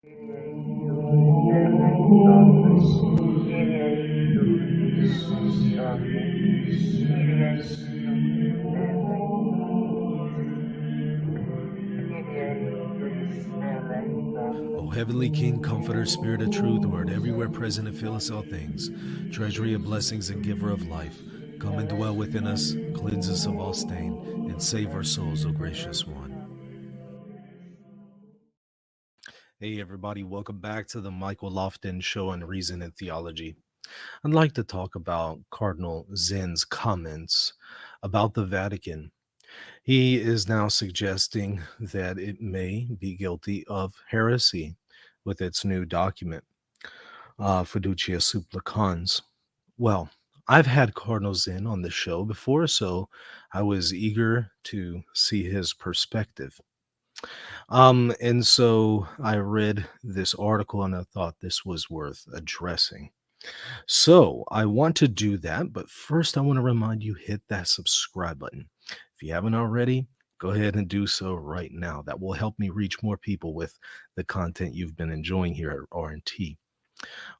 O heavenly King, Comforter, Spirit of Truth, who art everywhere present and fillest all things, treasury of blessings and giver of life, come and dwell within us, cleanse us of all stain, and save our souls, O gracious one. Hey everybody, welcome back to the Michael Lofton Show on Reason and Theology. I'd like to talk about Cardinal Zen's comments about the Vatican. He is now suggesting that it may be guilty of heresy with its new document, Fiducia Supplicans. Well, I've had Cardinal Zen on the show before, so I was eager to see his perspective. And so I read this article and I thought this was worth addressing. So I want to do that, but first I want to remind you, hit that subscribe button. If you haven't already, go ahead and do so right now. That will help me reach more people with the content you've been enjoying here at R&T.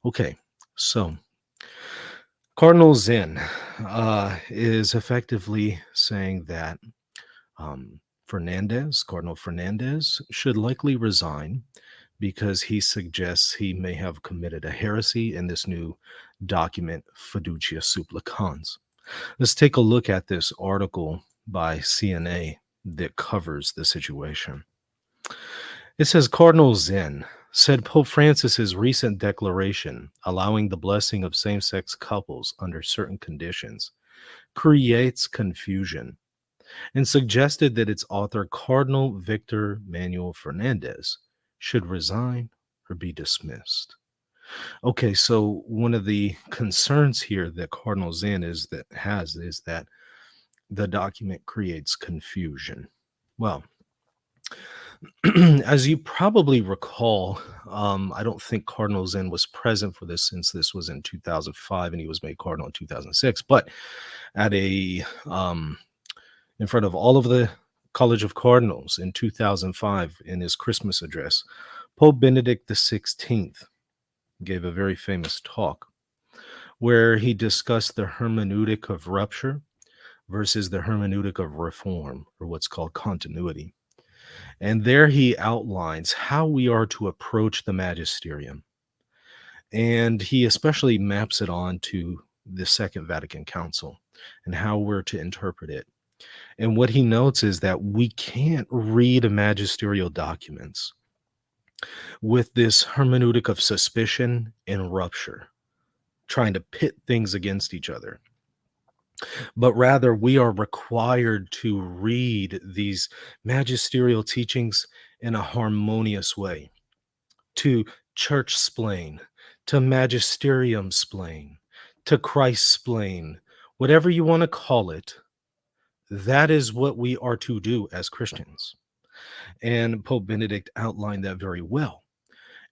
Okay, so Cardinal Zen is effectively saying that Cardinal Fernandez, should likely resign because he suggests he may have committed a heresy in this new document, Fiducia Supplicans. Let's take a look at this article by CNA that covers the situation. It says, Cardinal Zen said Pope Francis's recent declaration allowing the blessing of same-sex couples under certain conditions creates confusion, and suggested that its author, Cardinal Victor Manuel Fernandez, should resign or be dismissed. Okay, so one of the concerns here that Cardinal Zen is that the document creates confusion. Well, as you probably recall, I don't think Cardinal Zen was present for this since this was in 2005 and he was made cardinal in 2006. But at in front of all of the College of Cardinals in 2005, in his Christmas address, Pope Benedict XVI gave a very famous talk where he discussed the hermeneutic of rupture versus the hermeneutic of reform, or what's called continuity. And there he outlines how we are to approach the magisterium. And he especially maps it on to the Second Vatican Council and how we're to interpret it. And what he notes is that we can't read magisterial documents with this hermeneutic of suspicion and rupture, trying to pit things against each other. But rather, we are required to read these magisterial teachings in a harmonious way, to church splain, to magisterium splain, to Christ splain, whatever you want to call it. That is what we are to do as Christians. And Pope Benedict outlined that very well.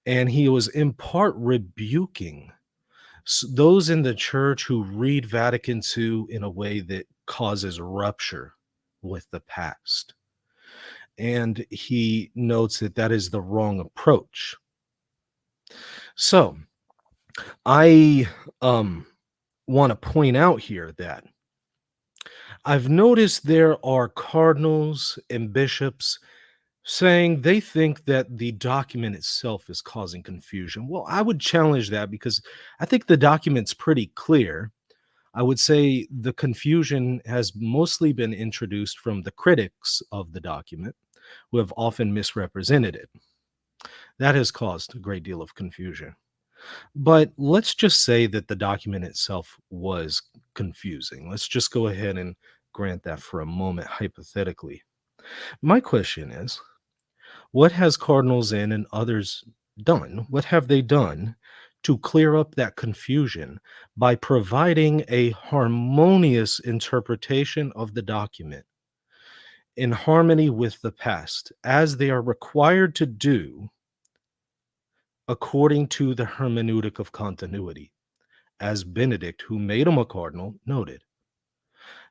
And he was in part rebuking those in the church who read Vatican II in a way that causes rupture with the past. And he notes that that is the wrong approach. So I want to point out here that I've noticed there are cardinals and bishops saying they think that the document itself is causing confusion. Well, I would challenge that because I think the document's pretty clear. I would say the confusion has mostly been introduced from the critics of the document, who have often misrepresented it. That has caused a great deal of confusion. But let's just say that the document itself was confusing. Let's just go ahead and grant that for a moment, hypothetically. My question is, what has Cardinal Zen and others done? What have they done to clear up that confusion by providing a harmonious interpretation of the document in harmony with the past, as they are required to do according to the hermeneutic of continuity, as Benedict, who made him a cardinal, noted?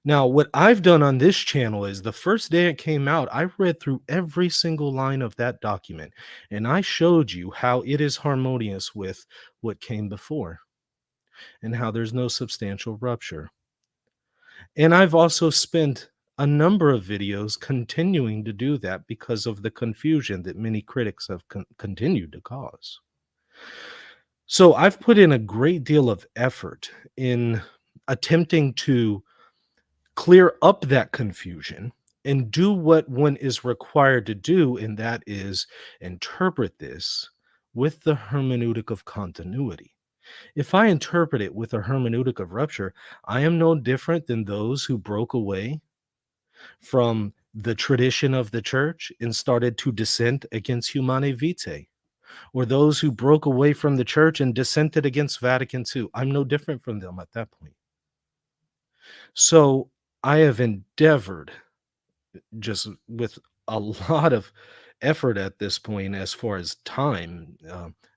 Now, what I've done on this channel is the first day it came out, I read through every single line of that document and I showed you how it is harmonious with what came before and how there's no substantial rupture. And I've also spent a number of videos continuing to do that because of the confusion that many critics have continued to cause. So I've put in a great deal of effort in attempting to clear up that confusion and do what one is required to do, and that is interpret this with the hermeneutic of continuity. If I interpret it with a hermeneutic of rupture, I am no different than those who broke away from the tradition of the church and started to dissent against Humanae Vitae, or those who broke away from the church and dissented against Vatican II. I'm no different from them at that point. So I have endeavored, just with a lot of effort at this point, as far as time.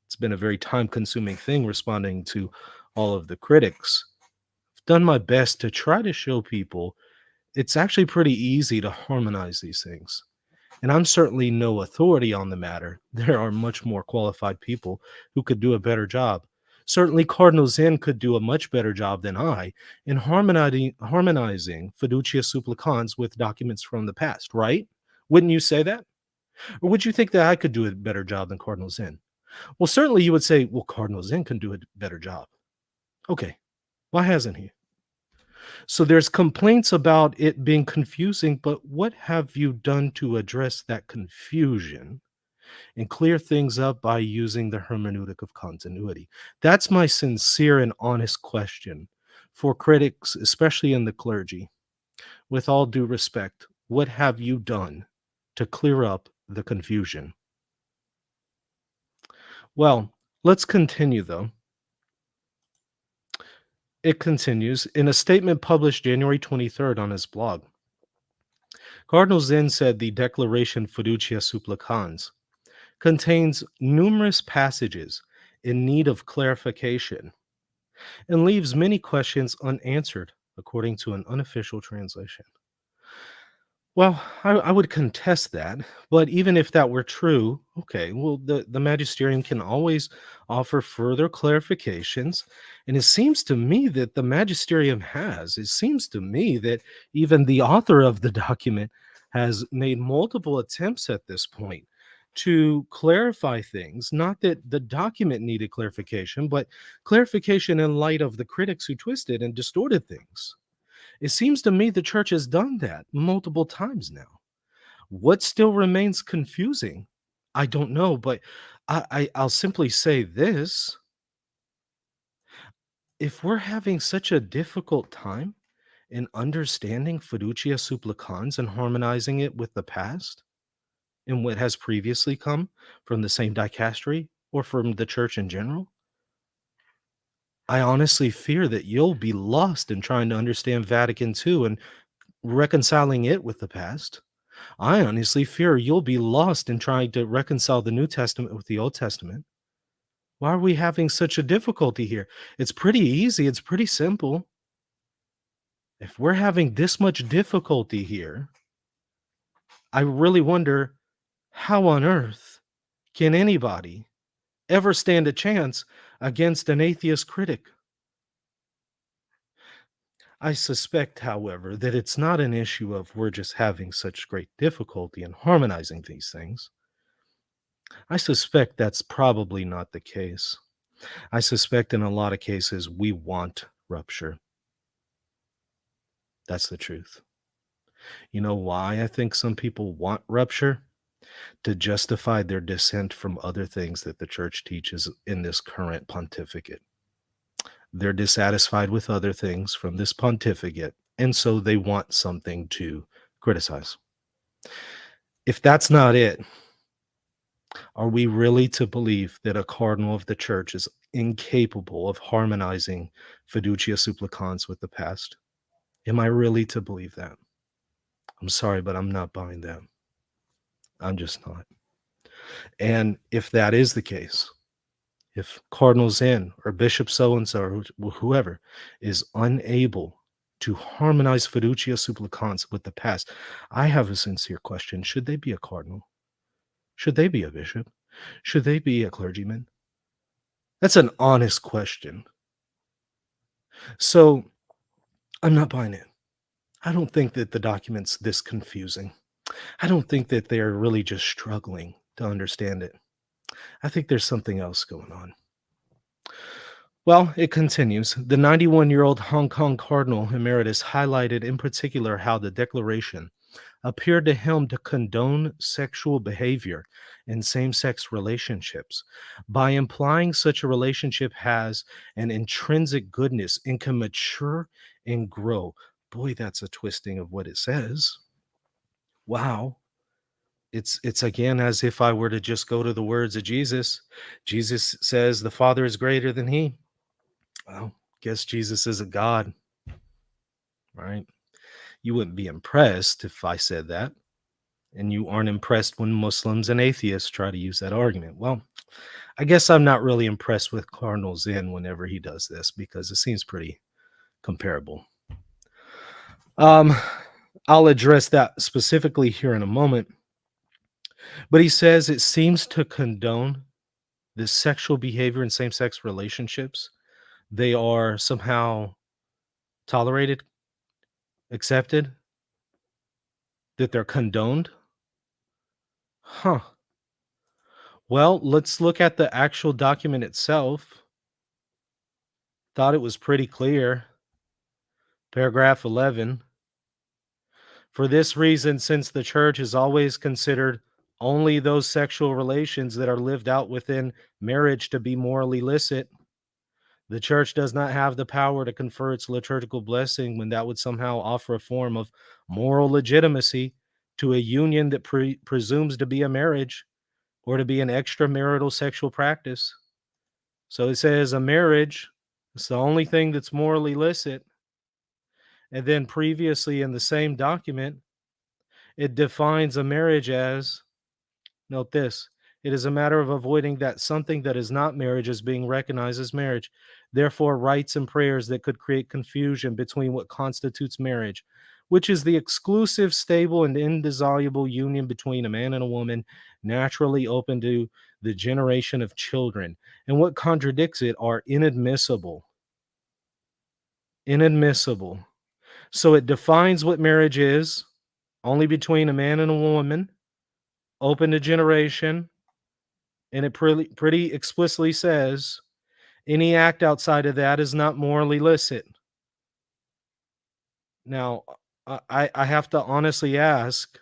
It's been a very time consuming thing responding to all of the critics. I've done my best to try to show people it's actually pretty easy to harmonize these things. And I'm certainly no authority on the matter. There are much more qualified people who could do a better job. Certainly, Cardinal Zen could do a much better job than I in harmonizing Fiducia Supplicans with documents from the past, right? Wouldn't you say that? Or would you think that I could do a better job than Cardinal Zen? Well, certainly you would say, well, Cardinal Zen can do a better job. Okay, why hasn't he? So there's complaints about it being confusing, but what have you done to address that confusion and clear things up by using the hermeneutic of continuity? That's my sincere and honest question for critics, especially in the clergy. With all due respect, what have you done to clear up the confusion? Well, let's continue though. It continues in a statement published January 23rd on his blog. Cardinal Zen said the Declaration Fiducia Supplicans contains numerous passages in need of clarification and leaves many questions unanswered, according to an unofficial translation. Well, I would contest that, but even if that were true, okay, well, the magisterium can always offer further clarifications. And it seems to me that the magisterium has. It seems to me that even the author of the document has made multiple attempts at this point to clarify things. Not that the document needed clarification, but clarification in light of the critics who twisted and distorted things. It seems to me the church has done that multiple times now. What still remains confusing? I don't know, but I'll simply say this. If we're having such a difficult time in understanding Fiducia Supplicans and harmonizing it with the past and what has previously come from the same dicastery or from the church in general, I honestly fear that you'll be lost in trying to understand Vatican II and reconciling it with the past. I honestly fear you'll be lost in trying to reconcile the New Testament with the Old Testament. Why are we having such a difficulty here? It's pretty easy, it's pretty simple. If we're having this much difficulty here, I really wonder how on earth can anybody ever stand a chance against an atheist critic? I suspect, however, that it's not an issue of we're just having such great difficulty in harmonizing these things. I suspect that's probably not the case. I suspect in a lot of cases we want rupture. That's the truth. You know why I think some people want rupture? To justify their dissent from other things that the church teaches in this current pontificate. They're dissatisfied with other things from this pontificate, and so they want something to criticize. If that's not it, are we really to believe that a cardinal of the church is incapable of harmonizing Fiducia Supplicans with the past? Am I really to believe that? I'm sorry, but I'm not buying that. I'm just not. And if that is the case, if Cardinal Zen or Bishop so-and-so or whoever is unable to harmonize Fiducia Supplicans with the past. I have a sincere question. Should they be a cardinal? Should they be a bishop? Should they be a clergyman? That's an honest question. So I'm not buying it. I don't think that the document's this confusing. I don't think that they're really just struggling to understand it. I think there's something else going on. Well, it continues. The 91-year-old Hong Kong Cardinal Emeritus highlighted in particular how the declaration appeared to him to condone sexual behavior in same-sex relationships by implying such a relationship has an intrinsic goodness and can mature and grow. Boy, that's a twisting of what it says. Wow. It's again as if I were to just go to the words of Jesus. Jesus says the Father is greater than he. Well, guess Jesus is a God, right? You wouldn't be impressed if I said that. And you aren't impressed when Muslims and atheists try to use that argument. Well, I guess I'm not really impressed with Cardinal Zen whenever he does this because it seems pretty comparable. I'll address that specifically here in a moment. But he says it seems to condone this sexual behavior in same-sex relationships. They are somehow tolerated, accepted, that they're condoned. Huh. Well, let's look at the actual document itself. Thought it was pretty clear. Paragraph 11. For this reason, since the church has always considered only those sexual relations that are lived out within marriage to be morally licit, the church does not have the power to confer its liturgical blessing when that would somehow offer a form of moral legitimacy to a union that presumes to be a marriage or to be an extramarital sexual practice. So it says a marriage, it's the only thing that's morally licit. And then previously in the same document, it defines a marriage as, note this, it is a matter of avoiding that something that is not marriage is being recognized as marriage. Therefore, rites and prayers that could create confusion between what constitutes marriage, which is the exclusive, stable, and indissoluble union between a man and a woman, naturally open to the generation of children, and what contradicts it are inadmissible. Inadmissible. So it defines what marriage is, only between a man and a woman, open to generation, and it pretty explicitly says any act outside of that is not morally licit. Now, I have to honestly ask,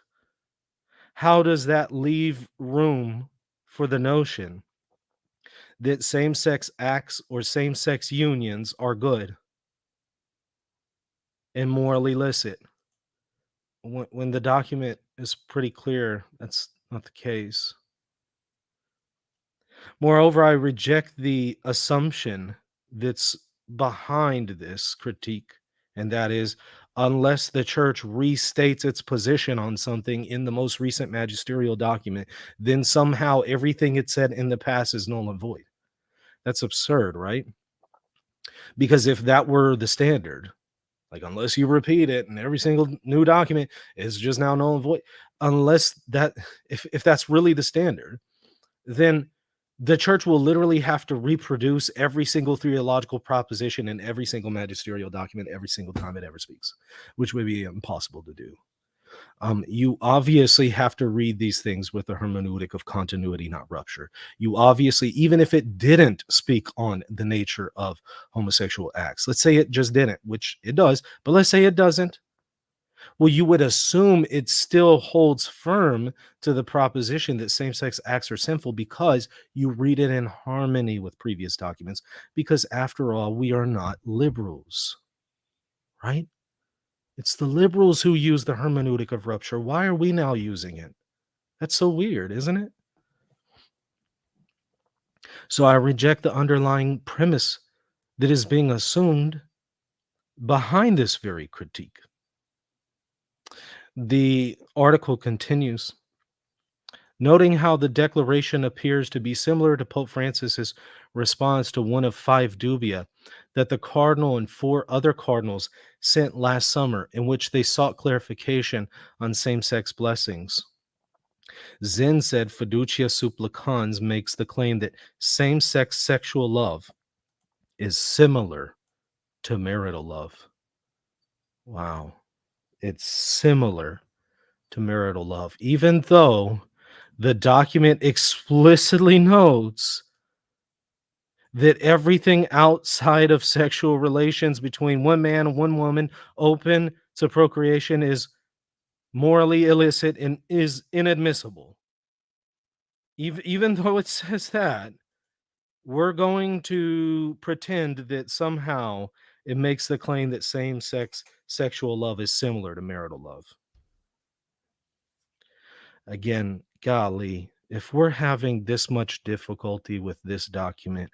how does that leave room for the notion that same-sex acts or same-sex unions are good and morally licit? When the document is pretty clear, that's not the case. Moreover, I reject the assumption that's behind this critique, and that is, unless the church restates its position on something in the most recent magisterial document, then somehow everything it said in the past is null and void. That's absurd, right? Because if that were the standard, like unless you repeat it and every single new document is just now null and void, unless that, if that's really the standard, then the church will literally have to reproduce every single theological proposition in every single magisterial document every single time it ever speaks, which would be impossible to do. You obviously have to read these things with a hermeneutic of continuity, not rupture. You obviously, even if it didn't speak on the nature of homosexual acts, let's say it just didn't, which it does, but let's say it doesn't. Well, you would assume it still holds firm to the proposition that same-sex acts are sinful because you read it in harmony with previous documents, because after all, we are not liberals, right? It's the liberals who use the hermeneutic of rupture. Why are we now using it? That's so weird, isn't it? So I reject the underlying premise that is being assumed behind this very critique. The article continues. Noting how the declaration appears to be similar to Pope Francis's response to one of 5 dubia that the cardinal and 4 other cardinals sent last summer, in which they sought clarification on same-sex blessings. Zen said Fiducia Supplicans makes the claim that same-sex sexual love is similar to marital love. Wow. It's similar to marital love, even though the document explicitly notes that everything outside of sexual relations between one man and one woman open to procreation is morally illicit and is inadmissible. Even though it says that, we're going to pretend that somehow it makes the claim that same-sex sexual love is similar to marital love. Again, golly, if we're having this much difficulty with this document,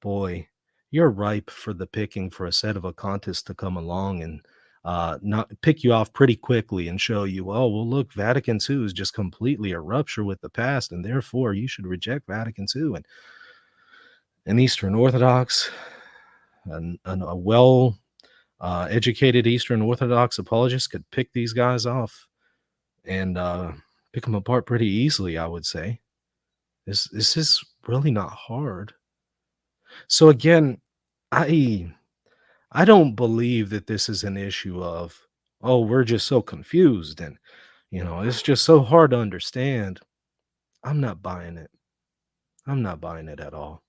boy, you're ripe for the picking for a set of Acontists to come along and not pick you off pretty quickly and show you, oh, well, look, Vatican II is just completely a rupture with the past, and therefore you should reject Vatican II. And an Eastern Orthodox, a well educated Eastern Orthodox apologist could pick these guys off and pick them apart pretty easily, I would say. This is really not hard. So again, I don't believe that this is an issue of, oh, we're just so confused and, it's just so hard to understand. I'm not buying it. I'm not buying it at all.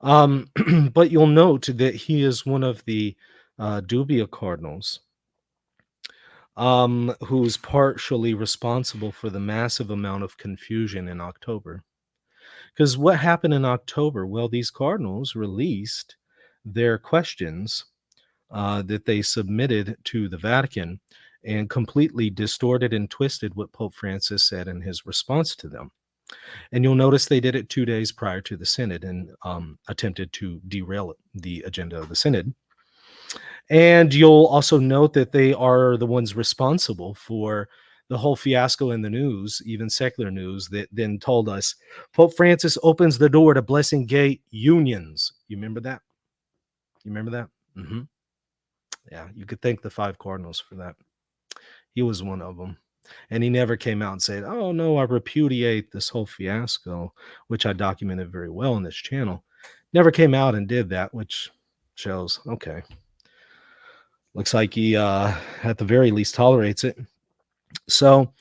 But you'll note that he is one of the dubia cardinals who's partially responsible for the massive amount of confusion in October. Because what happened in October? Well, these cardinals released their questions that they submitted to the Vatican and completely distorted and twisted what Pope Francis said in his response to them. And you'll notice they did it 2 days prior to the synod and attempted to derail the agenda of the synod. And you'll also note that they are the ones responsible for the whole fiasco in the news, even secular news, that then told us Pope Francis opens the door to blessing gay unions. You remember that? Mm-hmm. Yeah, you could thank the 5 cardinals for that. He was one of them. And he never came out and said, oh, no, I repudiate this whole fiasco, which I documented very well on this channel. Never came out and did that, which shows, okay. Looks like he, at the very least, tolerates it. So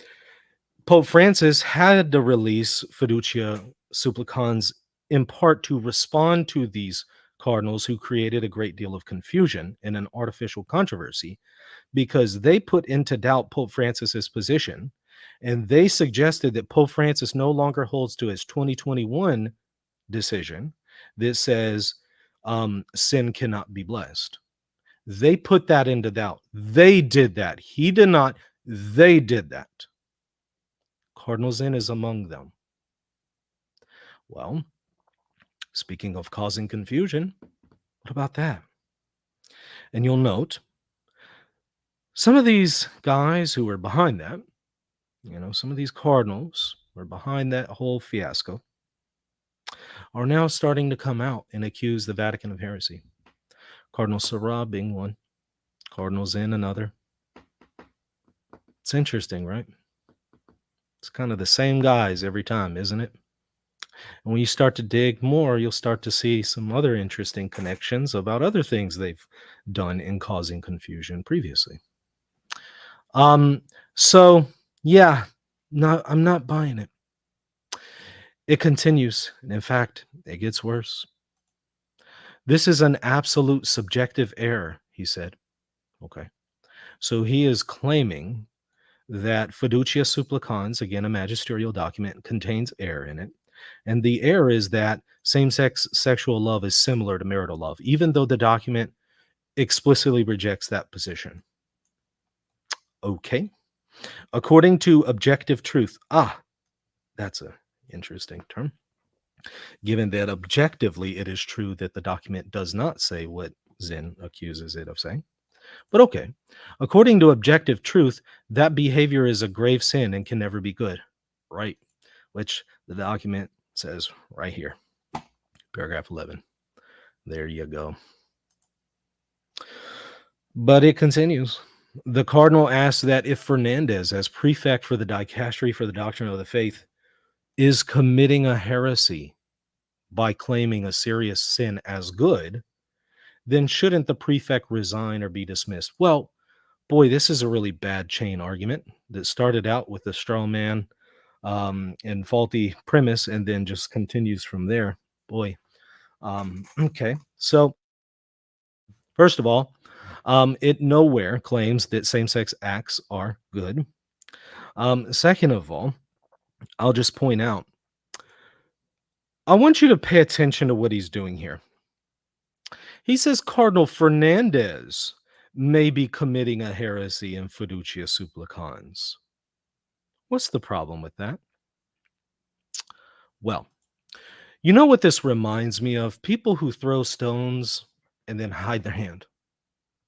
Pope Francis had to release Fiducia Supplicans in part to respond to these cardinals who created a great deal of confusion and an artificial controversy, because they put into doubt Pope Francis's position, and they suggested that Pope Francis no longer holds to his 2021 decision that says sin cannot be blessed. They put that into doubt. They did that. He did not. They did that. Cardinal Zen is among them. Well, speaking of causing confusion, what about that? And you'll note some of these guys who were behind that, some of these cardinals who were behind that whole fiasco, are now starting to come out and accuse the Vatican of heresy. Cardinal Sarah being one, Cardinal Zen another. It's interesting, right? It's kind of the same guys every time, isn't it? And when you start to dig more, you'll start to see some other interesting connections about other things they've done in causing confusion previously. So yeah, I'm not buying it. It continues. And in fact, it gets worse. This is an absolute subjective error, he said. Okay. So he is claiming that Fiducia Supplicans, again, a magisterial document, contains error in it. And the error is that same-sex sexual love is similar to marital love, even though the document explicitly rejects that position. Okay. According to objective truth. That's an interesting term. Given that objectively it is true that the document does not say what Zen accuses it of saying. But okay, according to objective truth, that behavior is a grave sin and can never be good. right? Which the document says right here, paragraph 11. There you go. But it continues. The cardinal asks that if Fernandez, as prefect for the dicastery for the doctrine of the faith, is committing a heresy by claiming a serious sin as good, then shouldn't the prefect resign or be dismissed? Well, boy, this is a really bad chain argument that started out with a straw man and faulty premise and then just continues from there. Boy. Okay. So, first of all, it nowhere claims that same sex acts are good. Second of all, I'll just point out, I want you to pay attention to what he's doing here. He says Cardinal Fernandez may be committing a heresy in Fiducia Supplicans. What's the problem with that? Well, you know what this reminds me of? People who throw stones and then hide their hand,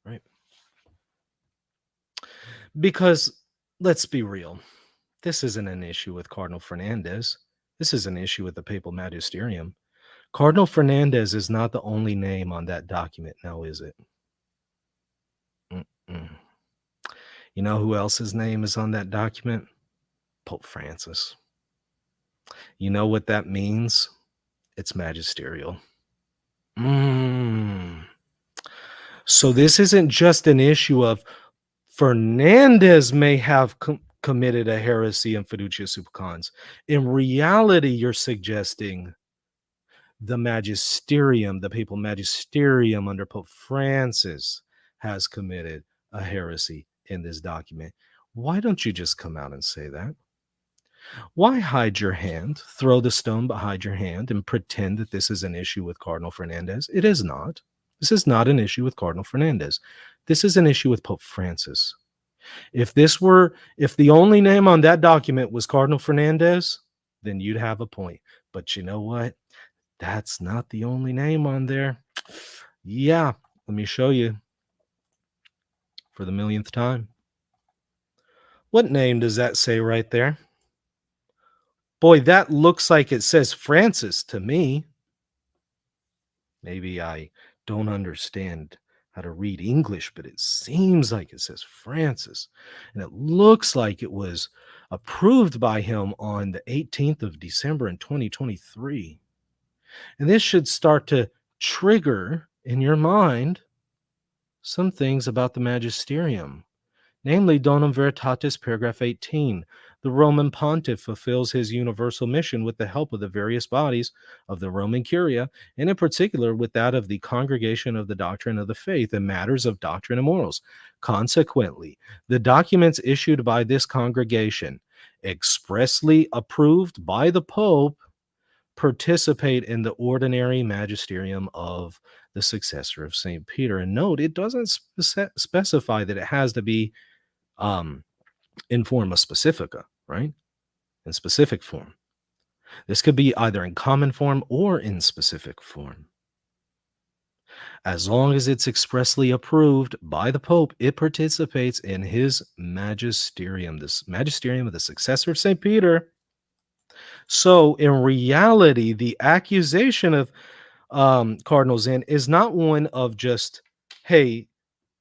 right? Because let's be real, this isn't an issue with Cardinal Fernandez. This is an issue with the papal magisterium. Cardinal Fernandez is not the only name on that document now, is it? Mm-mm. You know who else's name is on that document? Pope Francis. You know what that means? It's magisterial. So this isn't just an issue of Fernandez may have committed a heresy in Fiducia Supplicans. In reality, you're suggesting the magisterium, the papal magisterium under Pope Francis, has committed a heresy in this document. Why don't you just come out and say that? Why hide your hand, throw the stone but hide your hand and pretend that this is an issue with Cardinal Fernandez? It is not. This is not an issue with Cardinal Fernandez. This is an issue with Pope Francis. If the only name on that document was Cardinal Fernandez, then you'd have a point. But you know what? That's not the only name on there. Yeah, let me show you for the millionth time. What name does that say right there? Boy, that looks like it says Francis to me. Maybe I don't understand how to read English, but it seems like it says Francis. And it looks like it was approved by him on the 18th of December in 2023. And this should start to trigger in your mind some things about the magisterium. Namely, Donum Veritatis, paragraph 18. The Roman pontiff fulfills his universal mission with the help of the various bodies of the Roman Curia, and in particular with that of the Congregation of the Doctrine of the Faith in matters of doctrine and morals. Consequently, the documents issued by this congregation, expressly approved by the Pope, participate in the ordinary magisterium of the successor of St. Peter. And note, it doesn't specify that it has to be in forma specifica, right? In specific form. This could be either in common form or in specific form. As long as it's expressly approved by the Pope, it participates in his magisterium, this magisterium of the successor of St. Peter. So in reality, the accusation of Cardinal Zen is not one of just, hey,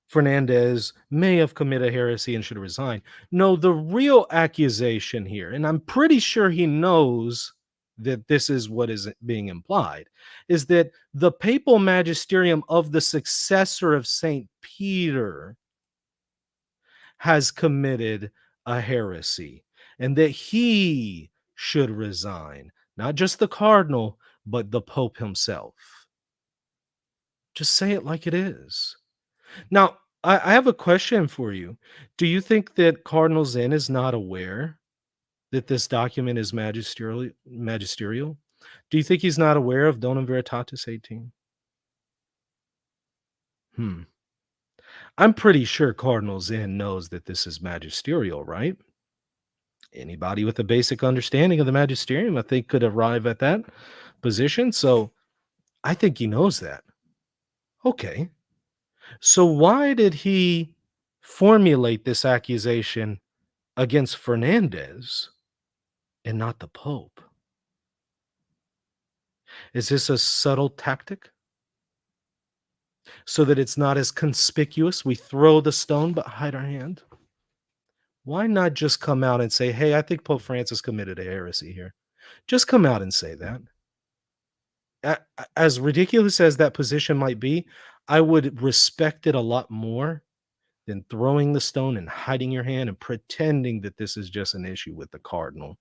Fernandez may have committed heresy and should resign. No, the real accusation here, and I'm pretty sure he knows that this is what is being implied, is that the papal magisterium of the successor of St. Peter has committed a heresy and that he should resign, not just the cardinal, but the Pope himself. Just say it like it is. Now, I have a question for you. Do you think that Cardinal Zen is not aware that this document is magisterial? Do you think he's not aware of Donum Veritatis 18? I'm pretty sure Cardinal Zen knows that this is magisterial, right? Anybody with a basic understanding of the magisterium, I think, could arrive at that position. So I think he knows that. Okay. So why did he formulate this accusation against Fernandez and not the Pope? Is this a subtle tactic so that it's not as conspicuous? We throw the stone but hide our hand. Why not just come out and say, hey, I think Pope Francis committed a heresy here? Just come out and say that. As ridiculous as that position might be, I would respect it a lot more than throwing the stone and hiding your hand and pretending that this is just an issue with the cardinal,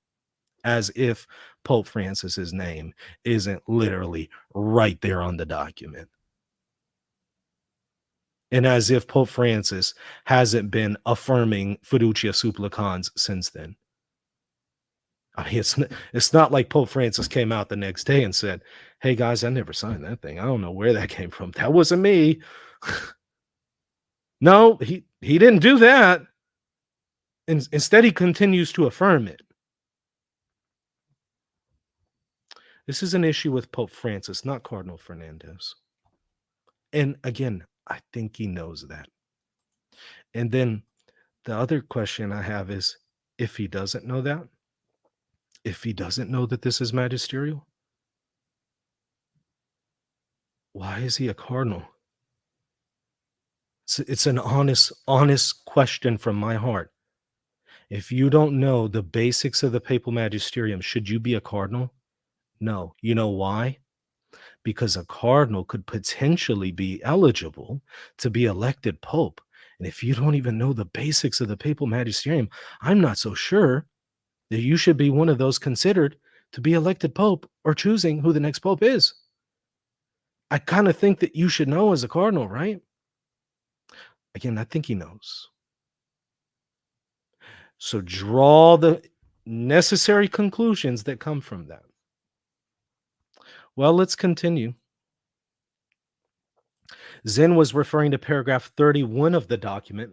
as if Pope Francis's name isn't literally right there on the document. And as if Pope Francis hasn't been affirming Fiducia Supplicans since then. I mean, it's not like Pope Francis came out the next day and said, hey, guys, I never signed that thing. I don't know where that came from. That wasn't me. No, he didn't do that. Instead, he continues to affirm it. This is an issue with Pope Francis, not Cardinal Fernandez. And again, I think he knows that. And then the other question I have is, if he doesn't know that, if he doesn't know that this is magisterial, why is he a cardinal? It's an honest question from my heart. If you don't know the basics of the papal magisterium, should you be a cardinal? No. You know why? Because a cardinal could potentially be eligible to be elected pope. And if you don't even know the basics of the papal magisterium, I'm not so sure that you should be one of those considered to be elected pope or choosing who the next pope is. I kind of think that you should know as a cardinal, right? Again, I think he knows. So draw the necessary conclusions that come from that. Well, let's continue. Zen was referring to paragraph 31 of the document,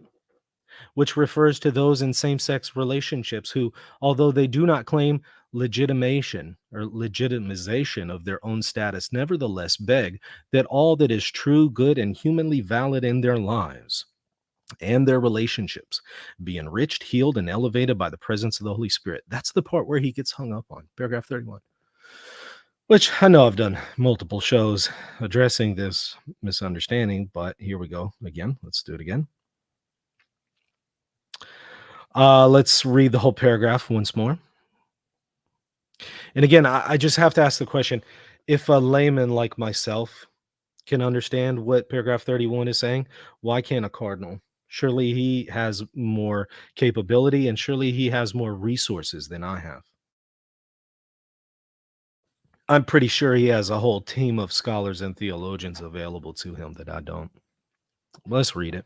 which refers to those in same-sex relationships who, although they do not claim legitimation or legitimization of their own status, nevertheless beg that all that is true, good, and humanly valid in their lives and their relationships be enriched, healed, and elevated by the presence of the Holy Spirit. That's the part where he gets hung up on, paragraph 31. Which I know I've done multiple shows addressing this misunderstanding, but here we go again. Let's do it again. Let's read the whole paragraph once more. And again, I just have to ask the question, if a layman like myself can understand what paragraph 31 is saying, why can't a cardinal? Surely he has more capability and surely he has more resources than I have. I'm pretty sure he has a whole team of scholars and theologians available to him that I don't. Let's read it.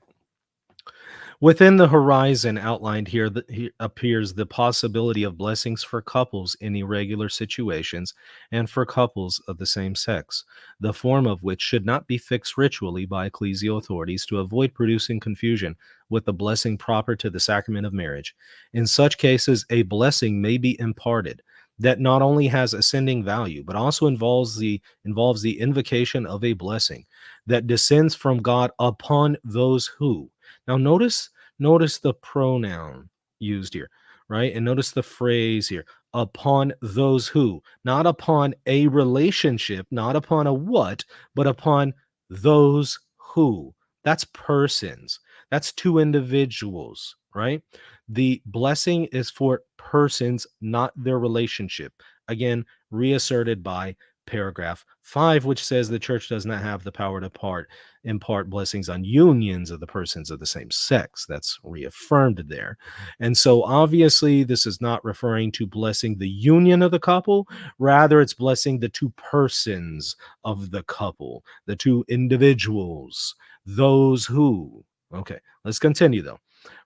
Within the horizon outlined here, appears the possibility of blessings for couples in irregular situations and for couples of the same sex, the form of which should not be fixed ritually by ecclesial authorities to avoid producing confusion with the blessing proper to the sacrament of marriage. In such cases, a blessing may be imparted that not only has ascending value, but also involves the invocation of a blessing that descends from God upon those who. Now notice the pronoun used here, right? And notice the phrase here, upon those who, not upon a relationship, not upon a what, but upon those who. That's persons. That's two individuals, right? The blessing is for persons, not their relationship. Again, reasserted by paragraph 5, which says the church does not have the power to impart blessings on unions of the persons of the same sex. That's reaffirmed there. And so obviously this is not referring to blessing the union of the couple. Rather, it's blessing the two persons of the couple, the two individuals, those who. Okay, let's continue though.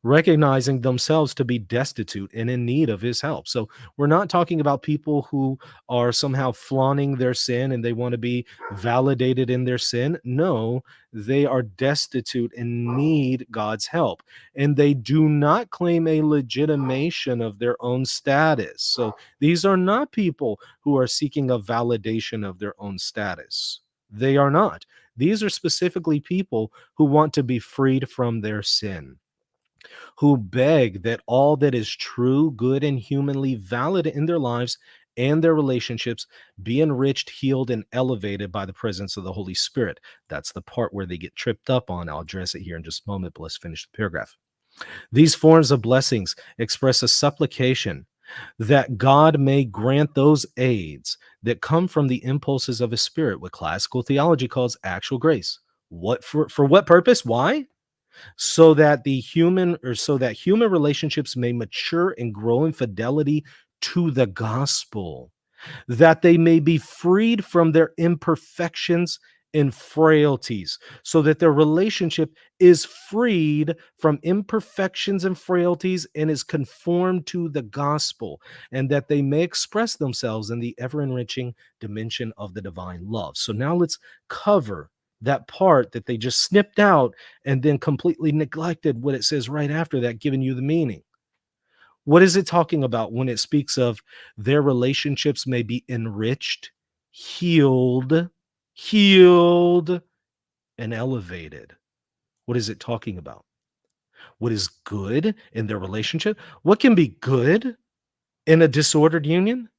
Recognizing themselves to be destitute and in need of his help. So we're not talking about people who are somehow flaunting their sin and they want to be validated in their sin. No, they are destitute and need God's help. And they do not claim a legitimation of their own status. So these are not people who are seeking a validation of their own status. They are not. These are specifically people who want to be freed from their sin. who beg that all that is true, good, and humanly valid in their lives and their relationships be enriched, healed, and elevated by the presence of the Holy Spirit. That's the part where they get tripped up on. I'll address it here in just a moment, but let's finish the paragraph. These forms of blessings express a supplication that God may grant those aids that come from the impulses of his spirit, what classical theology calls actual grace. What for what purpose? Why? So that human relationships may mature and grow in fidelity to the gospel, that they may be freed from their imperfections and frailties, so that their relationship is freed from imperfections and frailties and is conformed to the gospel, and that they may express themselves in the ever enriching dimension of the divine love. So now let's cover that part that they just snipped out and then completely neglected what it says right after that, giving you the meaning. What is it talking about when it speaks of their relationships may be enriched, healed, and elevated? What is it talking about? What is good in their relationship? What can be good in a disordered union?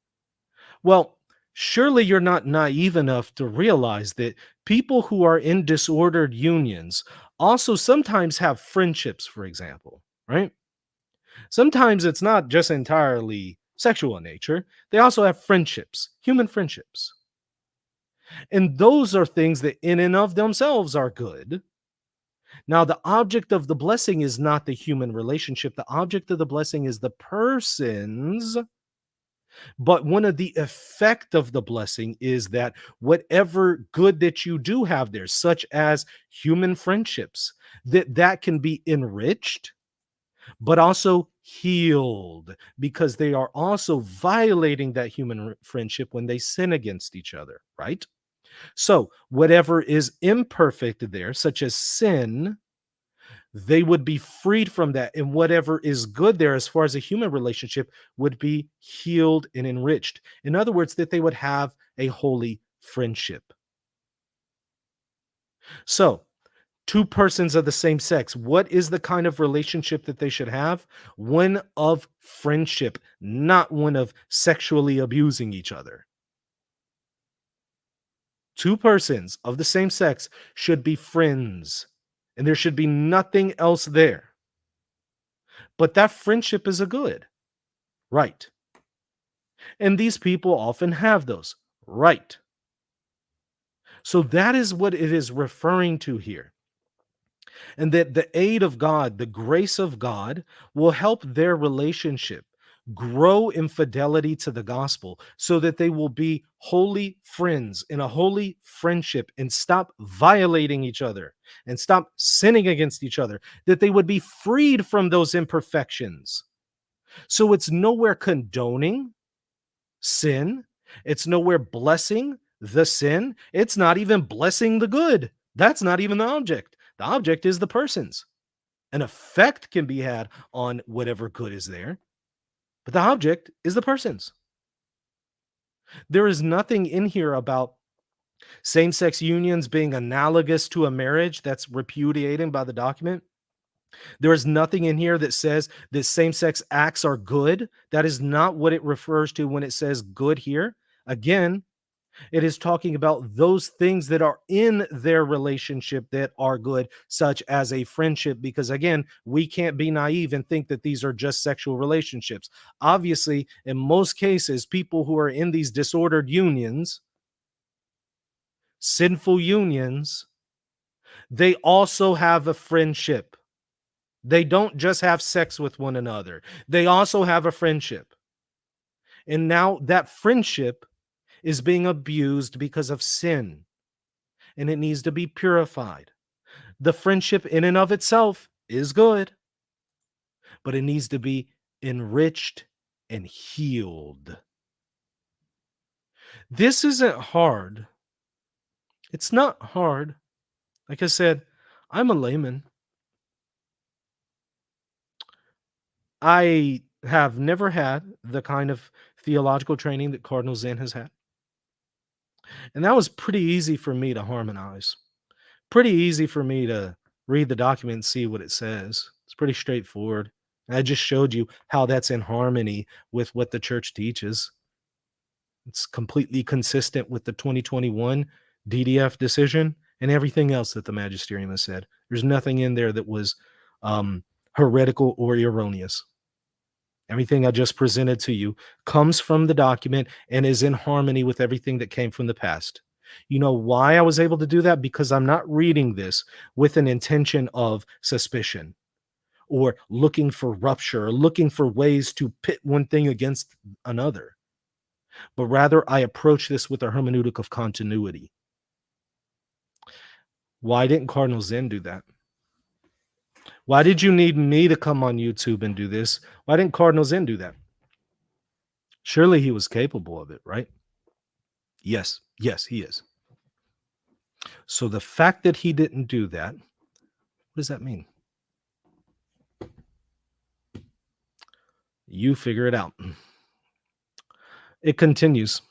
Well, surely you're not naive enough to realize that people who are in disordered unions also sometimes have friendships, for example, right? Sometimes it's not just entirely sexual in nature. They also have friendships, human friendships. And those are things that in and of themselves are good. Now, the object of the blessing is not the human relationship. The object of the blessing is the persons. But one of the effect of the blessing is that whatever good that you do have there, such as human friendships, that can be enriched, but also healed, because they are also violating that human friendship when they sin against each other, right? So whatever is imperfect there, such as sin, they would be freed from that. And whatever is good there, as far as a human relationship, would be healed and enriched. In other words, that they would have a holy friendship. So, two persons of the same sex, what is the kind of relationship that they should have? One of friendship, not one of sexually abusing each other. Two persons of the same sex should be friends, and there should be nothing else there. But that friendship is a good, right? And these people often have those, right? So that is what it is referring to here. And that the aid of God, the grace of God, will help their relationship grow in fidelity to the gospel, so that they will be holy friends in a holy friendship and stop violating each other and stop sinning against each other, that they would be freed from those imperfections. So it's nowhere condoning sin, it's nowhere blessing the sin, it's not even blessing the good. That's not even the object. The object is the persons. An effect can be had on whatever good is there, but the object is the persons. There is nothing in here about same-sex unions being analogous to a marriage. That's repudiated by the document. There is nothing in here that says that same-sex acts are good. That is not what it refers to when it says good here. Again, it is talking about those things that are in their relationship that are good, such as a friendship, because again, we can't be naive and think that these are just sexual relationships. Obviously, in most cases, people who are in these disordered unions, sinful unions, they also have a friendship. They don't just have sex with one another. They also have a friendship. And now that friendship is being abused because of sin, and it needs to be purified. The friendship in and of itself is good, but it needs to be enriched and healed. This isn't hard. It's not hard. Like I said, I'm a layman. I have never had the kind of theological training that Cardinal Zen has had. And that was pretty easy for me to harmonize. Pretty easy for me to read the document and see what it says. It's It's pretty straightforward. I just showed you how that's in harmony with what the church teaches. It's completely consistent with the 2021 DDF decision and everything else that the magisterium has said. There's nothing in there that was heretical or erroneous. Everything I just presented to you comes from the document and is in harmony with everything that came from the past. You know why I was able to do that? Because I'm not reading this with an intention of suspicion or looking for rupture or looking for ways to pit one thing against another, but rather I approach this with a hermeneutic of continuity. Why didn't Cardinal Zen do that? Why did you need me to come on YouTube and do this? Why didn't Cardinal Zen do that? Surely he was capable of it, right? Yes, he is. So the fact that he didn't do that, what does that mean? You figure it out. It continues.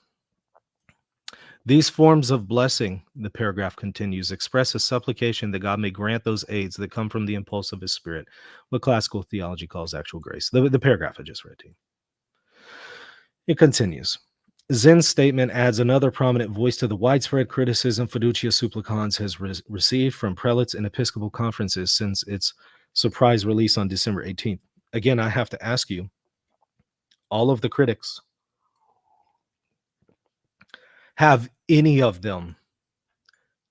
These forms of blessing, the paragraph continues, express a supplication that God may grant those aids that come from the impulse of his spirit, what classical theology calls actual grace. The paragraph I just read to you. It continues. Zen's statement adds another prominent voice to the widespread criticism Fiducia Supplicans has received from prelates and Episcopal conferences since its surprise release on December 18th. Again, I have to ask you, all of the critics, have any of them,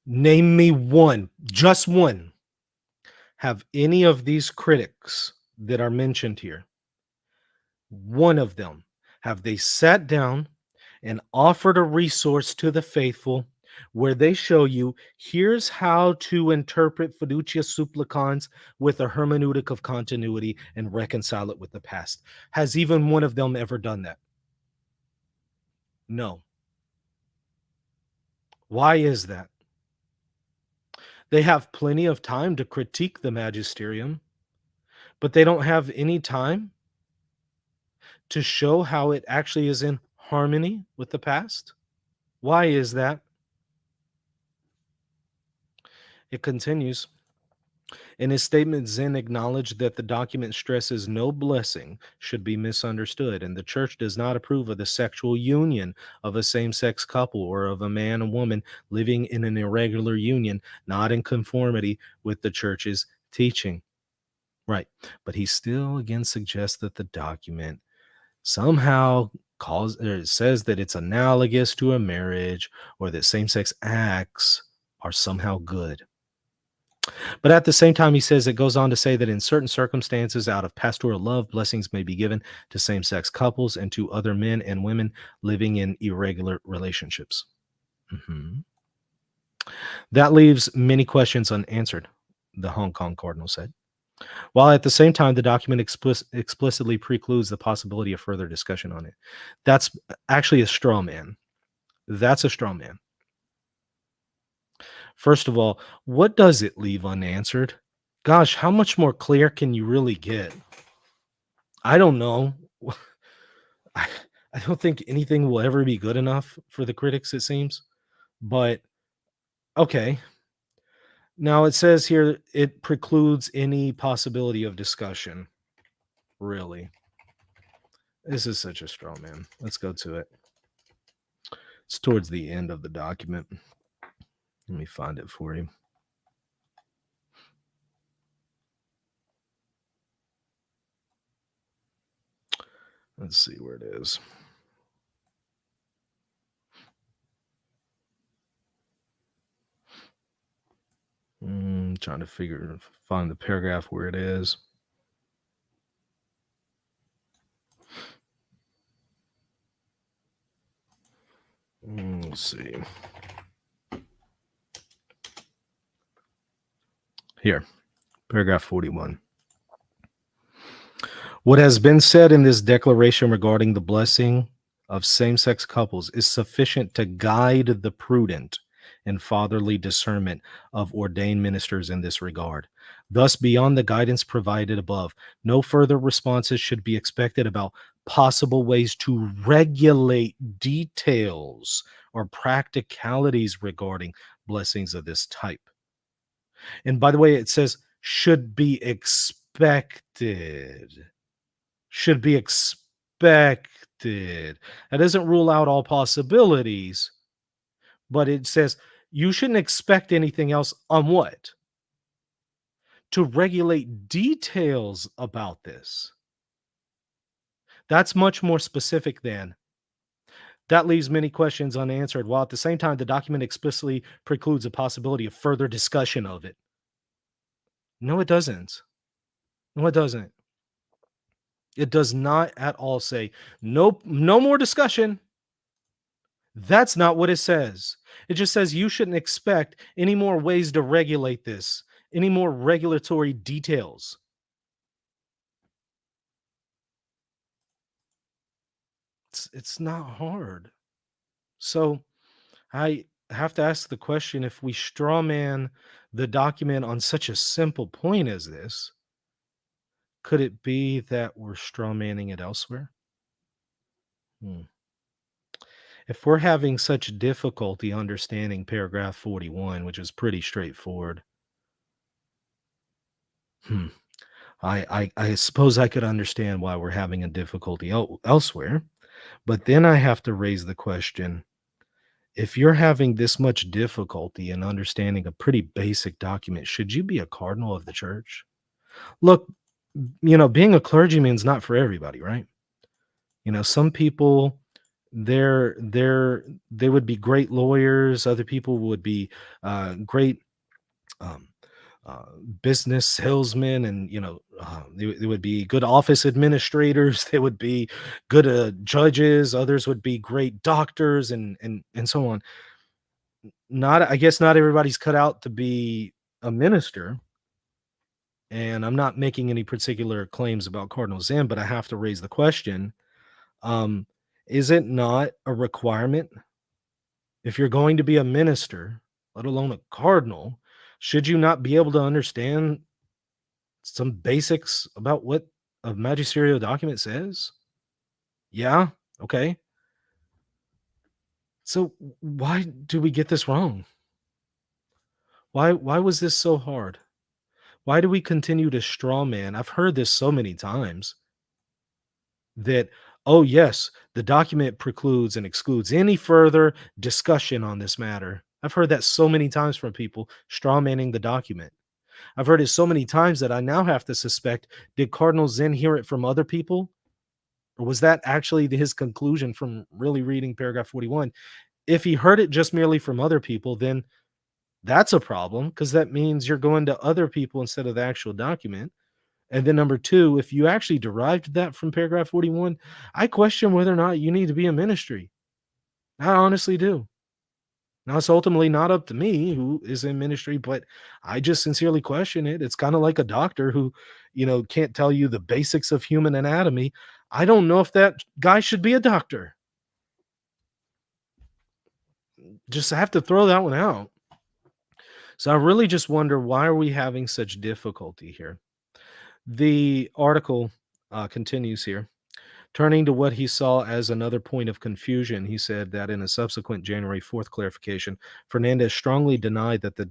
name me one, just one, have any of these critics that are mentioned here, one of them, have they sat down and offered a resource to the faithful where they show you, here's how to interpret Fiducia Supplicans with a hermeneutic of continuity and reconcile it with the past? Has even one of them ever done that? No. Why is that? They have plenty of time to critique the magisterium, but they don't have any time to show how it actually is in harmony with the past. Why is that? It continues. In his statement, Zen acknowledged that the document stresses no blessing should be misunderstood, and the church does not approve of the sexual union of a same-sex couple or of a man and woman living in an irregular union, not in conformity with the church's teaching. Right. But he still again suggests that the document somehow says that it's analogous to a marriage or that same-sex acts are somehow good. But at the same time, he says it goes on to say that in certain circumstances, out of pastoral love, blessings may be given to same-sex couples and to other men and women living in irregular relationships. That leaves many questions unanswered, the Hong Kong Cardinal said, while at the same time, the document explicitly precludes the possibility of further discussion on it. That's actually a straw man. That's a straw man. First of all, what does it leave unanswered? Gosh, how much more clear can you really get? I don't know. I don't think anything will ever be good enough for the critics, it seems. But, okay. Now it says here it precludes any possibility of discussion. Really? This is such a straw man. Let's go to it. It's towards the end of the document. Let me find it for you. Let's see where it is. Trying to find the paragraph where it is. Let's see. Here, paragraph 41. What has been said in this declaration regarding the blessing of same-sex couples is sufficient to guide the prudent and fatherly discernment of ordained ministers in this regard. Thus, beyond the guidance provided above, no further responses should be expected about possible ways to regulate details or practicalities regarding blessings of this type. And by the way, it says should be expected. expected. Should be expected. That doesn't rule out all possibilities, but it says you shouldn't expect anything else on what? To regulate details about this. That's much more specific than that leaves many questions unanswered, while at the same time, the document explicitly precludes a possibility of further discussion of it. No, it doesn't. No, it doesn't. It does not at all say, nope, no more discussion. That's not what it says. It just says you shouldn't expect any more ways to regulate this, any more regulatory details. It's not hard. So I have to ask the question, if we strawman the document on such a simple point as this, could it be that we're strawmanning it elsewhere? Hmm. If we're having such difficulty understanding paragraph 41, which is pretty straightforward, hmm, I suppose I could understand why we're having a difficulty elsewhere. But then I have to raise the question, if you're having this much difficulty in understanding a pretty basic document, should you be a cardinal of the church? Look, being a clergyman is not for everybody, right? Some people they would be great lawyers, other people would be great um, uh, business salesmen, and they would be good office administrators. They would be good judges. Others would be great doctors, and so on. Not, I guess, not everybody's cut out to be a minister. And I'm not making any particular claims about Cardinal Zen, but I have to raise the question: um, is it not a requirement, if you're going to be a minister, let alone a cardinal, should you not be able to understand some basics about what a magisterial document says? Yeah. Okay. So why do we get this wrong? Why was this so hard? Why do we continue to straw man? I've heard this so many times that, oh yes, the document precludes and excludes any further discussion on this matter. I've heard that so many times from people straw manning the document. I've heard it so many times that I now have to suspect, did Cardinal Zen hear it from other people? Or was that actually his conclusion from really reading paragraph 41? If he heard it just merely from other people, then that's a problem, because that means you're going to other people instead of the actual document. And then number two, if you actually derived that from paragraph 41, I question whether or not you need to be in ministry. I honestly do. Now, it's ultimately not up to me who is in ministry, but I just sincerely question it. It's kind of like a doctor who, can't tell you the basics of human anatomy. I don't know if that guy should be a doctor. Just have to throw that one out. So I really just wonder, why are we having such difficulty here? The article continues here. Turning to what he saw as another point of confusion, he said that in a subsequent January 4th clarification, Fernandez strongly denied that the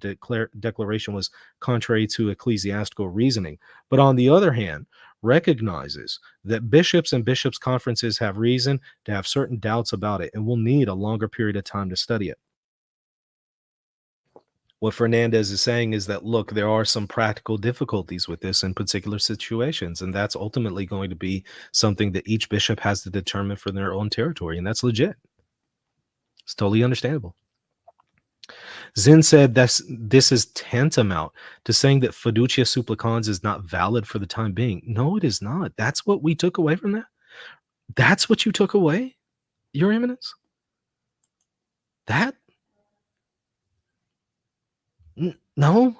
declaration was contrary to ecclesiastical reasoning, but on the other hand, recognizes that bishops and bishops' conferences have reason to have certain doubts about it and will need a longer period of time to study it. What Fernandez is saying is that, look, there are some practical difficulties with this in particular situations, and that's ultimately going to be something that each bishop has to determine for their own territory, and that's legit. It's totally understandable. Zen said this is tantamount to saying that Fiducia Supplicans is not valid for the time being. No, it is not. That's what we took away from that. That's what you took away, Your Eminence? That? No.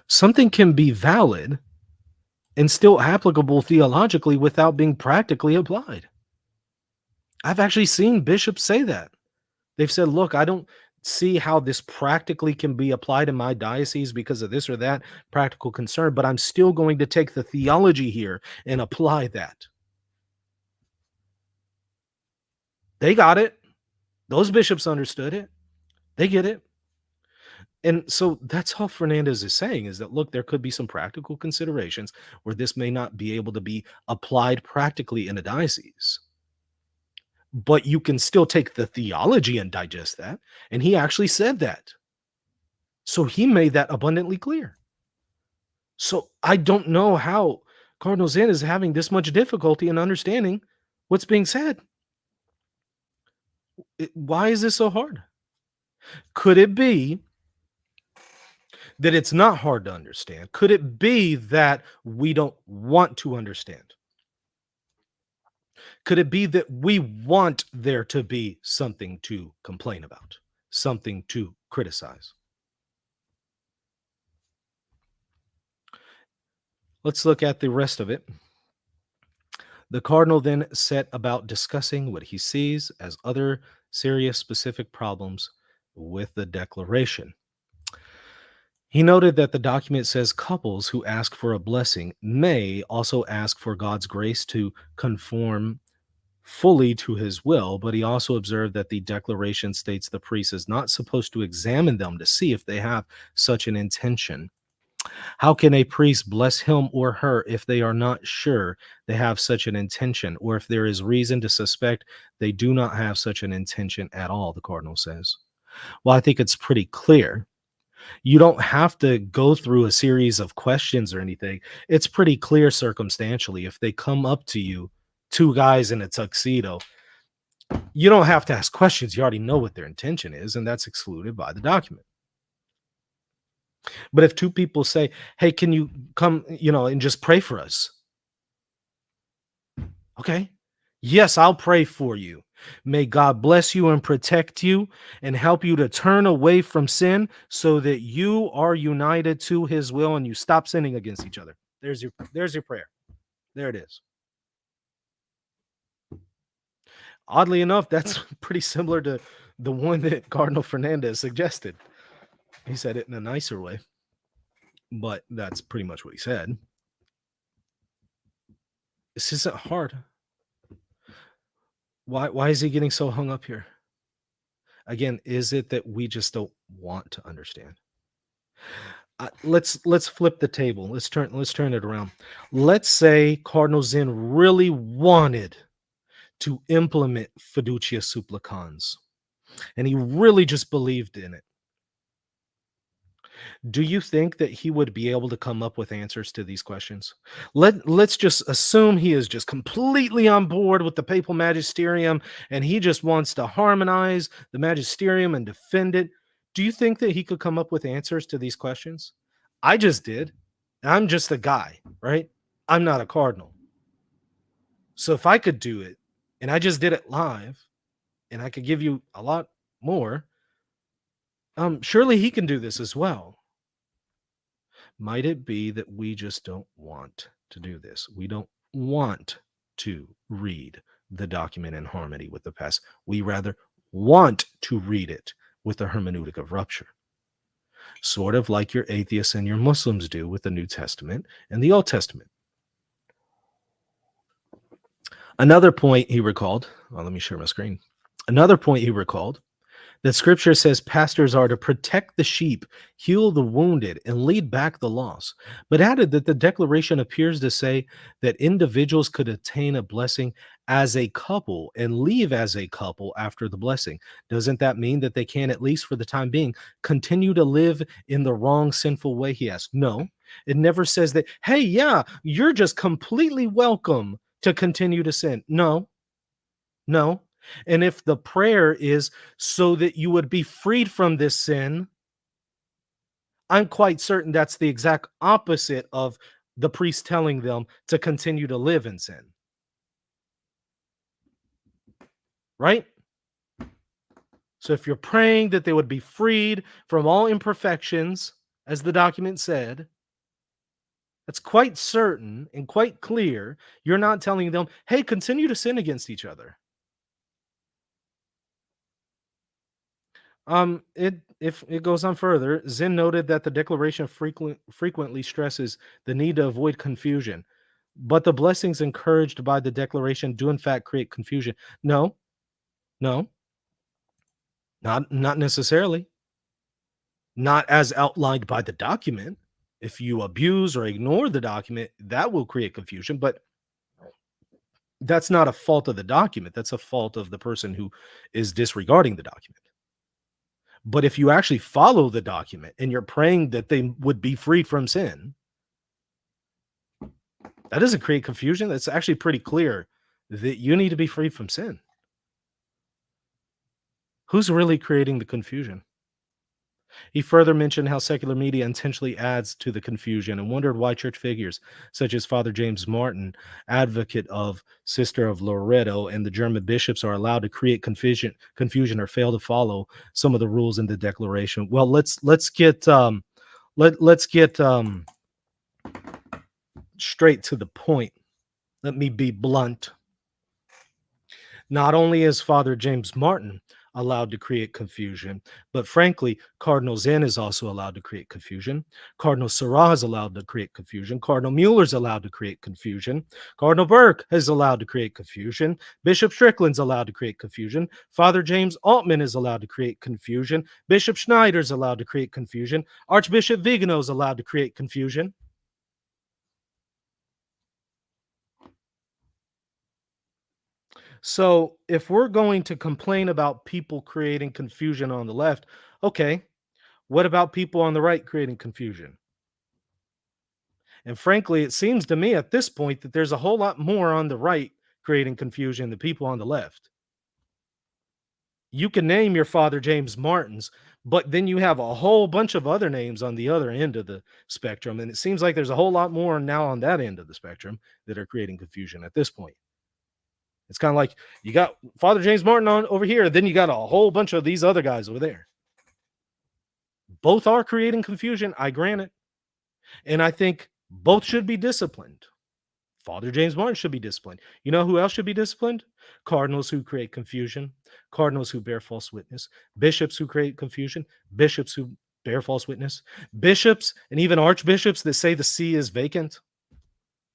Something can be valid and still applicable theologically without being practically applied. I've actually seen bishops say that. They've said, look, I don't see how this practically can be applied in my diocese because of this or that practical concern, but I'm still going to take the theology here and apply that. They got it. Those bishops understood it. They get it. And so that's all Fernandez is saying, is that, look, there could be some practical considerations where this may not be able to be applied practically in a diocese, but you can still take the theology and digest that. And he actually said that. So he made that abundantly clear. So I don't know how Cardinal Zen is having this much difficulty in understanding what's being said. Why is this so hard? Could it be that it's not hard to understand? Could it be that we don't want to understand? Could it be that we want there to be something to complain about, something to criticize? Let's look at the rest of it. The cardinal then set about discussing what he sees as other serious specific problems with the declaration. He noted that the document says couples who ask for a blessing may also ask for God's grace to conform fully to his will, but he also observed that the declaration states the priest is not supposed to examine them to see if they have such an intention. How can a priest bless him or her if they are not sure they have such an intention, or if there is reason to suspect they do not have such an intention at all, the cardinal says? Well, I think it's pretty clear. You don't have to go through a series of questions or anything. It's pretty clear circumstantially. If they come up to you, two guys in a tuxedo, you don't have to ask questions. You already know what their intention is, and that's excluded by the document. But if two people say, hey, can you come, and just pray for us? Okay. Yes, I'll pray for you. May God bless you and protect you and help you to turn away from sin so that you are united to his will and you stop sinning against each other. There's your prayer. There it is. Oddly enough, that's pretty similar to the one that Cardinal Fernandez suggested. He said it in a nicer way, but that's pretty much what he said. This isn't hard. Why is he getting so hung up here? Again, is it that we just don't want to understand? Let's flip the table. Let's turn it around. Let's say Cardinal Zen really wanted to implement Fiducia Supplicans, and he really just believed in it. Do you think that he would be able to come up with answers to these questions? Let's just assume he is just completely on board with the papal magisterium and he just wants to harmonize the magisterium and defend it. Do you think that he could come up with answers to these questions? I just did. I'm just a guy, right? I'm not a cardinal. So if I could do it and I just did it live and I could give you a lot more, surely he can do this as well. Might it be that we just don't want to do this? We don't want to read the document in harmony with the past. We rather want to read it with a hermeneutic of rupture. Sort of like your atheists and your Muslims do with the New Testament and the Old Testament. Another point he recalled, let me share my screen. Another point he recalled, that scripture says pastors are to protect the sheep, heal the wounded, and lead back the lost, but added that the declaration appears to say that individuals could attain a blessing as a couple and leave as a couple after the blessing. Doesn't that mean that they can, at least for the time being, continue to live in the wrong, sinful way? He asked. No, it never says that, hey, yeah, you're just completely welcome to continue to sin. No. And if the prayer is so that you would be freed from this sin, I'm quite certain that's the exact opposite of the priest telling them to continue to live in sin. Right? So if you're praying that they would be freed from all imperfections, as the document said, that's quite certain and quite clear. You're not telling them, hey, continue to sin against each other. If it goes on further, Zen noted that the declaration frequently stresses the need to avoid confusion, but the blessings encouraged by the declaration do in fact create confusion. No, not necessarily. not as outlined by the document. If you abuse or ignore the document, that will create confusion, but that's not a fault of the document. That's a fault of the person who is disregarding the document. But if you actually follow the document and you're praying that they would be freed from sin, that doesn't create confusion. That's actually pretty clear that you need to be freed from sin. Who's really creating the confusion? He further mentioned how secular media intentionally adds to the confusion and wondered why church figures such as Father James Martin, advocate of Sister of Loreto, and the German bishops are allowed to create confusion or fail to follow some of the rules in the declaration. Well, let's get let's get straight to the point. Let me be blunt. Not only is Father James Martin allowed to create confusion, but frankly, Cardinal Zen is also allowed to create confusion. Cardinal Sarah is allowed to create confusion. Cardinal Mueller is allowed to create confusion. Cardinal Burke is allowed to create confusion. Bishop Strickland's allowed to create confusion. Father James Altman is allowed to create confusion. Bishop Schneider is allowed to create confusion. Archbishop Vigano is allowed to create confusion. So if we're going to complain about people creating confusion on the left, okay, what about people on the right creating confusion? And frankly, it seems to me at this point that there's a whole lot more on the right creating confusion than people on the left. You can name your Father James Martins, but then you have a whole bunch of other names on the other end of the spectrum. And it seems like there's a whole lot more now on that end of the spectrum that are creating confusion at this point. It's kind of like you got Father James Martin on over here, then you got a whole bunch of these other guys over there. Both are creating confusion, I grant it. And I think both should be disciplined. Father James Martin should be disciplined. You know who else should be disciplined? Cardinals who create confusion, cardinals who bear false witness, bishops who create confusion, bishops who bear false witness, bishops and even archbishops that say the see is vacant.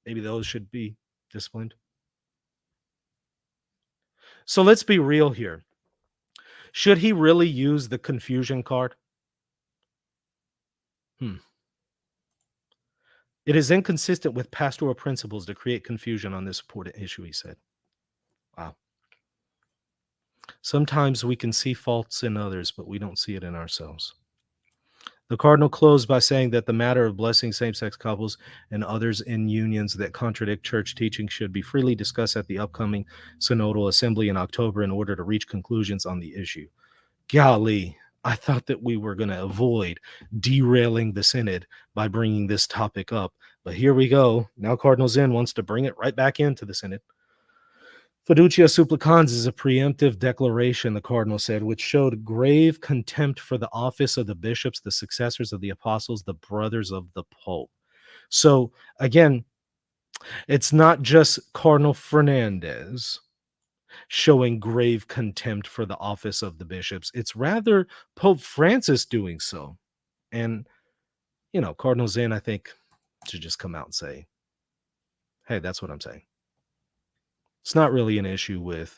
Maybe those should be disciplined. So let's be real here. Should he really use the confusion card? It is inconsistent with pastoral principles to create confusion on this important issue, he said. Wow. Sometimes we can see faults in others, but we don't see it in ourselves. The cardinal closed by saying that the matter of blessing same-sex couples and others in unions that contradict church teaching should be freely discussed at the upcoming synodal assembly in October in order to reach conclusions on the issue. Golly, I thought that we were going to avoid derailing the synod by bringing this topic up, but here we go. Now Cardinal Zen wants to bring it right back into the synod. Fiducia Supplicans is a preemptive declaration, the cardinal said, which showed grave contempt for the office of the bishops, the successors of the apostles, the brothers of the Pope. So again, it's not just Cardinal Fernandez showing grave contempt for the office of the bishops. It's rather Pope Francis doing so. And, you know, Cardinal Zen, I think, should just come out and say, hey, that's what I'm saying. It's not really an issue with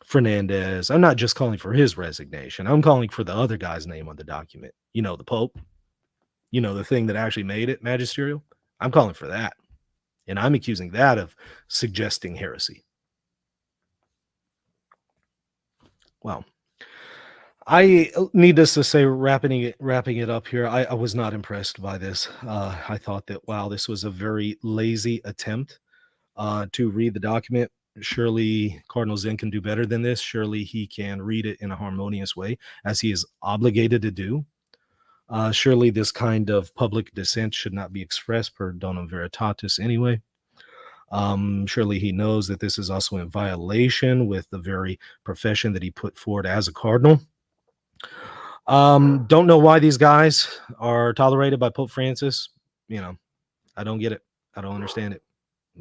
Fernandez. I'm not just calling for his resignation. I'm calling for the other guy's name on the document. You know, the Pope. You know, the thing that actually made it magisterial. I'm calling for that. And I'm accusing that of suggesting heresy. Well, I needless to say, wrapping it up here, I was not impressed by this. I thought that, wow, this was a very lazy attempt to read the document. Surely Cardinal Zen can do better than this. Surely he can read it in a harmonious way, as he is obligated to do. Surely this kind of public dissent should not be expressed per donum veritatis anyway. Surely he knows that this is also in violation with the very profession that he put forward as a cardinal. Don't know why these guys are tolerated by Pope Francis. You know, I don't get it. I don't understand it.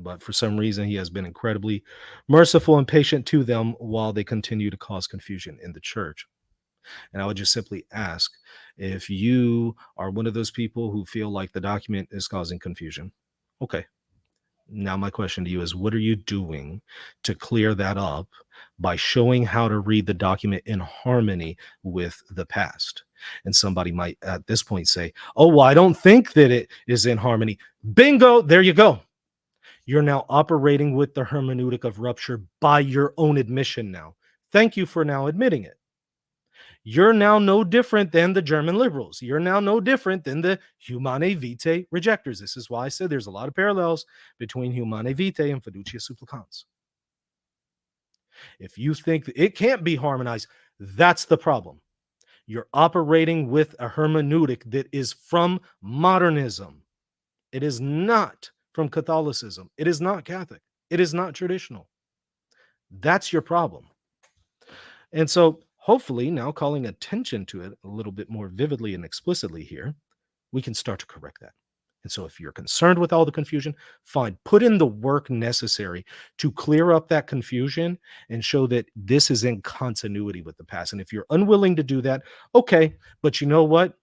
But for some reason, he has been incredibly merciful and patient to them while they continue to cause confusion in the church. And I would just simply ask, if you are one of those people who feel like the document is causing confusion, okay. Now my question to you is, what are you doing to clear that up by showing how to read the document in harmony with the past? And somebody might at this point say, oh, well, I don't think that it is in harmony. Bingo, there you go. You're now operating with the hermeneutic of rupture by your own admission now. Thank you for now admitting it. You're now no different than the German liberals. You're now no different than the Humanae Vitae rejectors. This is why I said there's a lot of parallels between Humanae Vitae and Fiducia Supplicans. If you think that it can't be harmonized, that's the problem. You're operating with a hermeneutic that is from modernism. It is not from Catholicism. It is not Catholic. It is not traditional. That's your problem. And so hopefully now calling attention to it a little bit more vividly and explicitly here, we can start to correct that. And so if you're concerned with all the confusion, fine, put in the work necessary to clear up that confusion and show that this is in continuity with the past. And if you're unwilling to do that, okay, but you know what?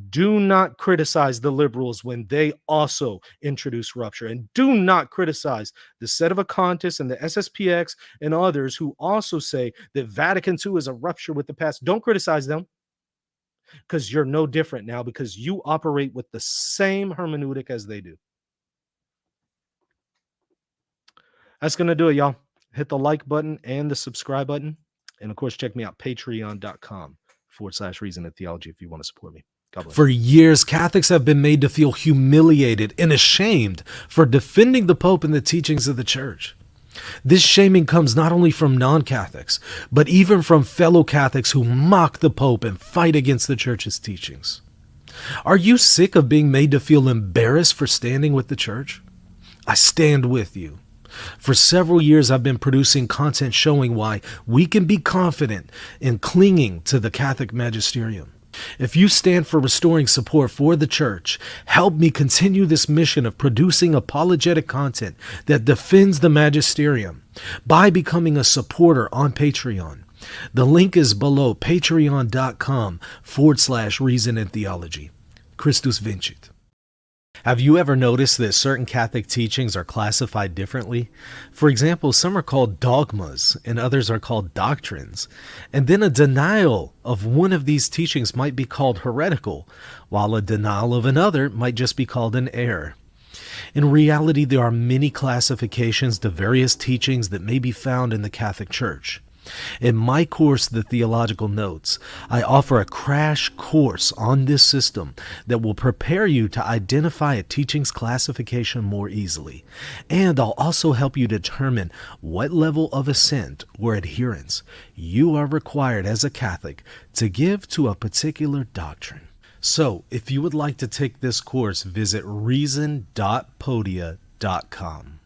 Do not criticize the liberals when they also introduce rupture, and do not criticize the Sedevacantists and the SSPX and others who also say that Vatican II is a rupture with the past. Don't criticize them, because you're no different now, because you operate with the same hermeneutic as they do. That's going to do it, y'all. Hit the like button and the subscribe button. And of course, check me out, patreon.com/reason and theology if you want to support me. For years, Catholics have been made to feel humiliated and ashamed for defending the Pope and the teachings of the Church. This shaming comes not only from non-Catholics, but even from fellow Catholics who mock the Pope and fight against the Church's teachings. Are you sick of being made to feel embarrassed for standing with the Church? I stand with you. For several years, I've been producing content showing why we can be confident in clinging to the Catholic magisterium. If you stand for restoring support for the Church, help me continue this mission of producing apologetic content that defends the magisterium by becoming a supporter on Patreon. The link is below, patreon.com/reason and theology. Christus vincit. Have you ever noticed that certain Catholic teachings are classified differently? For example, some are called dogmas and others are called doctrines. And then a denial of one of these teachings might be called heretical, while a denial of another might just be called an error. In reality, there are many classifications to various teachings that may be found in the Catholic Church. In my course, The Theological Notes, I offer a crash course on this system that will prepare you to identify a teaching's classification more easily. And I'll also help you determine what level of assent or adherence you are required as a Catholic to give to a particular doctrine. So, if you would like to take this course, visit reason.podia.com.